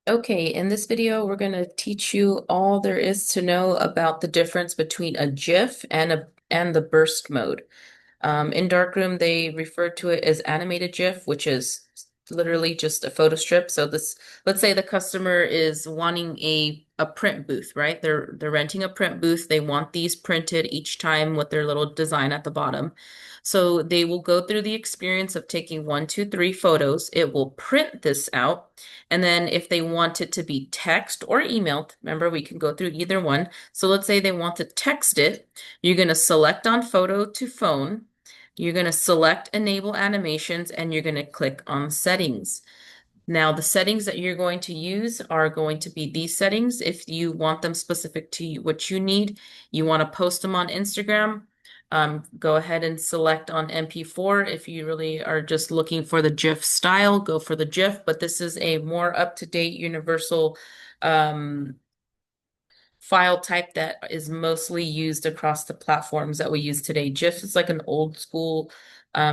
Okay, in this video, we're going to teach you all there is to know about the difference between a GIF and the burst mode. In Darkroom, they refer to it as animated GIF, which is literally just a photo strip. So this, let's say the customer is wanting a print booth, right? They're renting a print booth. They want these printed each time with their little design at the bottom. So they will go through the experience of taking one, two, three photos. It will print this out. And then if they want it to be text or emailed, remember we can go through either one. So let's say they want to text it. You're going to select on photo to phone. You're going to select enable animations and you're going to click on settings. Now, the settings that you're going to use are going to be these settings. If you want them specific to you, what you need, you want to post them on Instagram, go ahead and select on MP4. If you really are just looking for the GIF style, go for the GIF, but this is a more up-to-date universal um, file type that is mostly used across the platforms that we use today. GIF is like an old school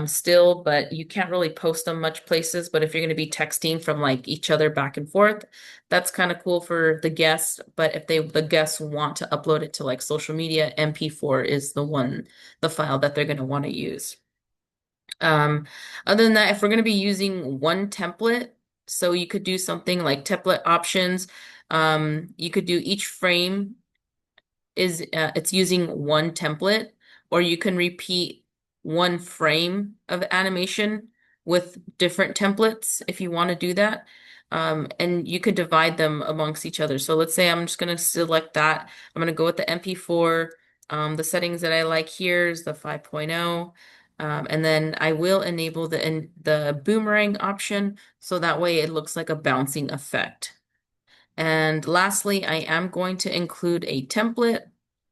still, but you can't really post them much places. But if you're going to be texting from like each other back and forth, that's kind of cool for the guests. But if the guests want to upload it to like social media, MP4 is the file that they're going to want to use. Um, Other than that, if we're going to be using one template, so you could do something like template options. You could do each frame is it's using one template, or you can repeat one frame of animation with different templates if you want to do that. And you could divide them amongst each other. So let's say I'm just going to select that. I'm going to go with the MP4. The settings that I like here is the 5.0. And then I will enable the boomerang option so that way it looks like a bouncing effect. And lastly, I am going to include a template.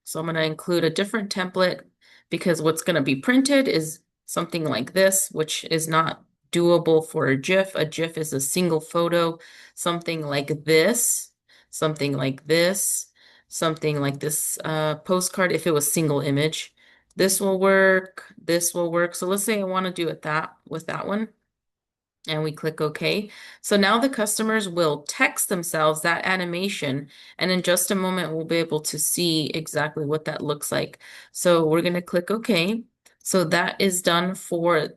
So I'm going to include a different template because what's going to be printed is something like this, which is not doable for a GIF. A GIF is a single photo, something like this, something like this, something like this postcard if it was single image. This will work. This will work. So let's say I want to do it that with that one and we click OK. So now the customers will text themselves that animation, and in just a moment, we'll be able to see exactly what that looks like. So we're going to click OK. So that is done for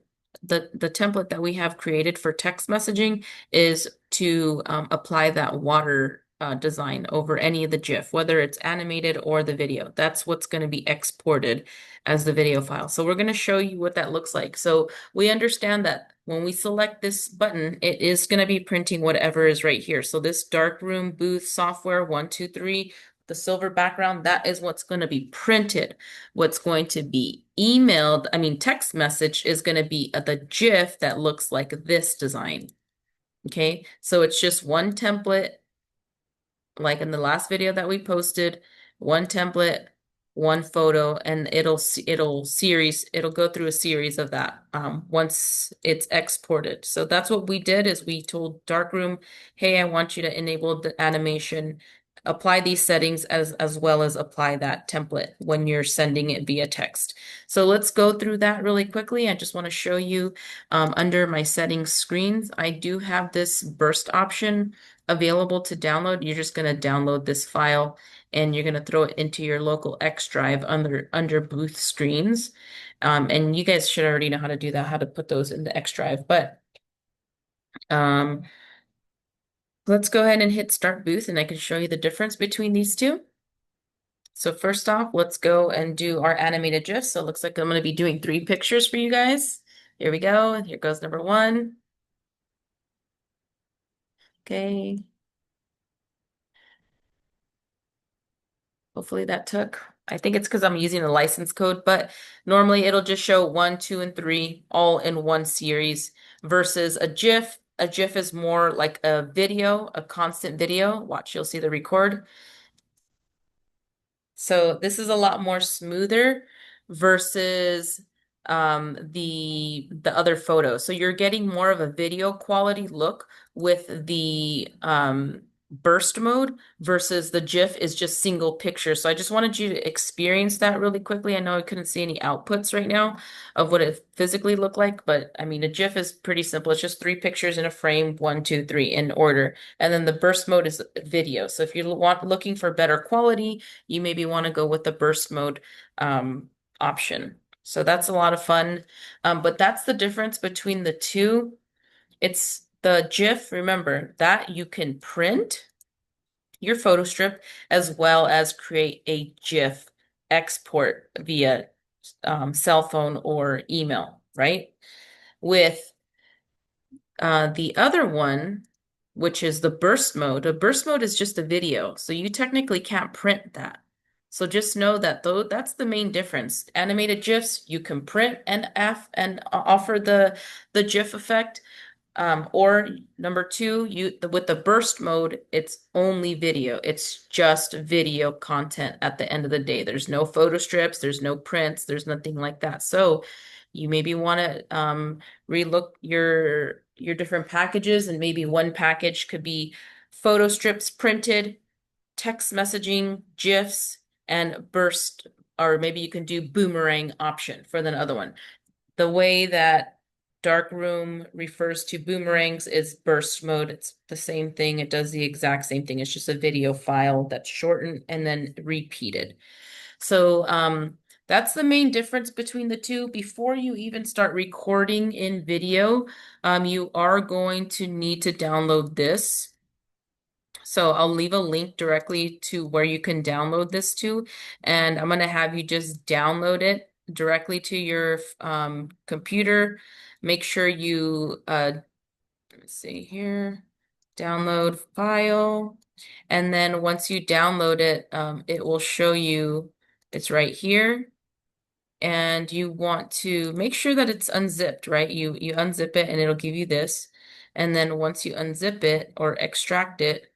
the template that we have created for text messaging is to apply that water design over any of the GIF, whether it's animated or the video. That's what's going to be exported as the video file. So we're going to show you what that looks like. So we understand that when we select this button, it is going to be printing whatever is right here. So this darkroom booth software 123, the silver background, that is what's going to be printed. What's going to be emailed, I mean, text message is going to be the GIF that looks like this design. Okay, so it's just one template like in the last video that we posted, one template, one photo, and it'll go through a series of that once it's exported. So that's what we did is we told Darkroom, hey, I want you to enable the animation, apply these settings as well as apply that template when you're sending it via text. So let's go through that really quickly. I just want to show you under my settings screens, I do have this burst option available to download. You're just going to download this file and you're going to throw it into your local X drive under booth screens. And you guys should already know how to do that, how to put those in the X drive. But um, let's go ahead and hit start booth and I can show you the difference between these two. So first off, let's go and do our animated GIF. So it looks like I'm going to be doing 3 pictures for you guys. Here we go. Here goes number 1. Okay. Hopefully that took. I think it's because I'm using the license code, but normally it'll just show 1, 2, and 3 all in one series versus a GIF. A GIF is more like a video, a constant video. Watch, you'll see the record. So this is a lot more smoother versus the other photo. So you're getting more of a video quality look with burst mode versus the GIF is just single picture. So I just wanted you to experience that really quickly. I know I couldn't see any outputs right now of what it physically looked like, but I mean, a GIF is pretty simple. It's just three pictures in a frame, one, two, three, in order. And then the burst mode is video. So if you're looking for better quality, you maybe want to go with the burst mode option. So that's a lot of fun. But that's the difference between the two. It's the GIF, remember, that you can print your photo strip as well as create a GIF export via cell phone or email, right? With the other one, which is the burst mode, a burst mode is just a video, so you technically can't print that. So just know that though that's the main difference. Animated GIFs, you can print and offer the GIF effect. Or number two, with the burst mode, it's only video. It's just video content at the end of the day. There's no photo strips, there's no prints, there's nothing like that. So you maybe want to relook your different packages, and maybe one package could be photo strips printed, text messaging, GIFs, and burst, or maybe you can do boomerang option for the other one. The way that Darkroom refers to boomerangs is burst mode. It's the same thing. It does the exact same thing. It's just a video file that's shortened and then repeated. So that's the main difference between the two. Before you even start recording in video, you are going to need to download this. So I'll leave a link directly to where you can download this to, and I'm going to have you just download it directly to your computer. Make sure you, let's see here, download file. And then once you download it, it will show you it's right here. And you want to make sure that it's unzipped, right? You unzip it and it'll give you this. And then once you unzip it or extract it,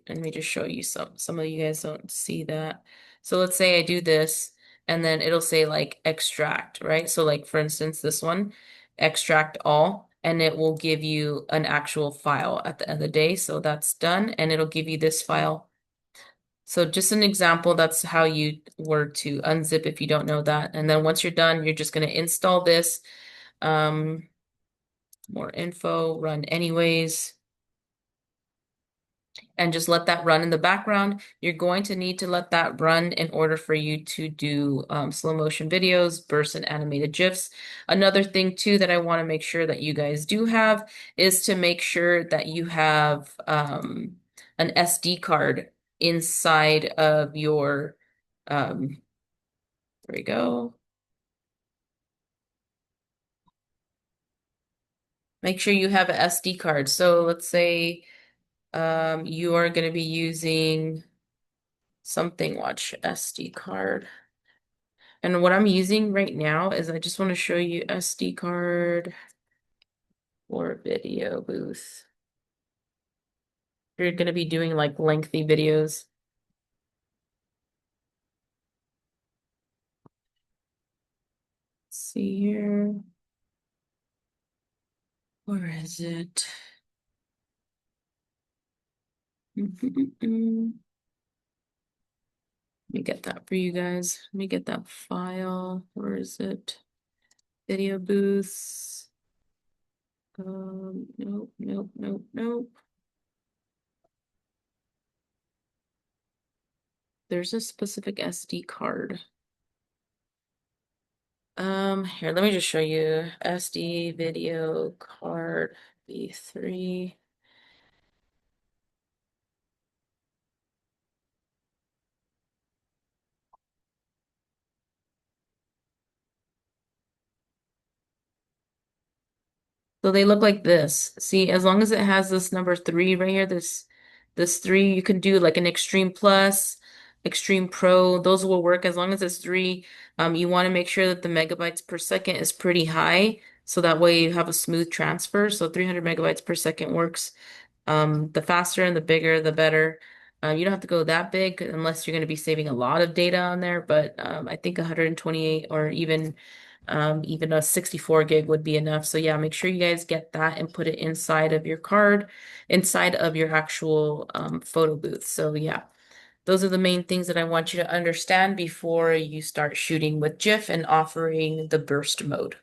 let me just show you some of you guys don't see that. So let's say I do this and then it'll say like extract, right? So like for instance, this one, extract all, and it will give you an actual file at the end of the day. So that's done, and it'll give you this file. So just an example, that's how you were to unzip if you don't know that. And then once you're done, you're just going to install this. More info, run anyways, and just let that run in the background. You're going to need to let that run in order for you to do slow motion videos, bursts, and animated GIFs. Another thing too that I want to make sure that you guys do have is to make sure that you have an SD card inside of your, there we go. Make sure you have an SD card. So let's say you are going to be using something, watch SD card. And what I'm using right now is I just want to show you SD card or video booth. You're going to be doing like lengthy videos. Let's see here. Where is it? Let me get that for you guys. Let me get that file. Where is it? Video booths. Nope, nope, nope, nope. There's a specific SD card. Here, let me just show you SD video card V3. So they look like this. See, as long as it has this number 3 right here, this 3, you can do like an Extreme Plus, Extreme Pro. Those will work as long as it's 3. You want to make sure that the megabytes per second is pretty high, so that way you have a smooth transfer. So 300 megabytes per second works. The faster and the bigger, the better. You don't have to go that big unless you're going to be saving a lot of data on there, but I think 128 or even Even a 64 gig would be enough. So yeah, make sure you guys get that and put it inside of your card, inside of your actual photo booth. So yeah, those are the main things that I want you to understand before you start shooting with GIF and offering the burst mode.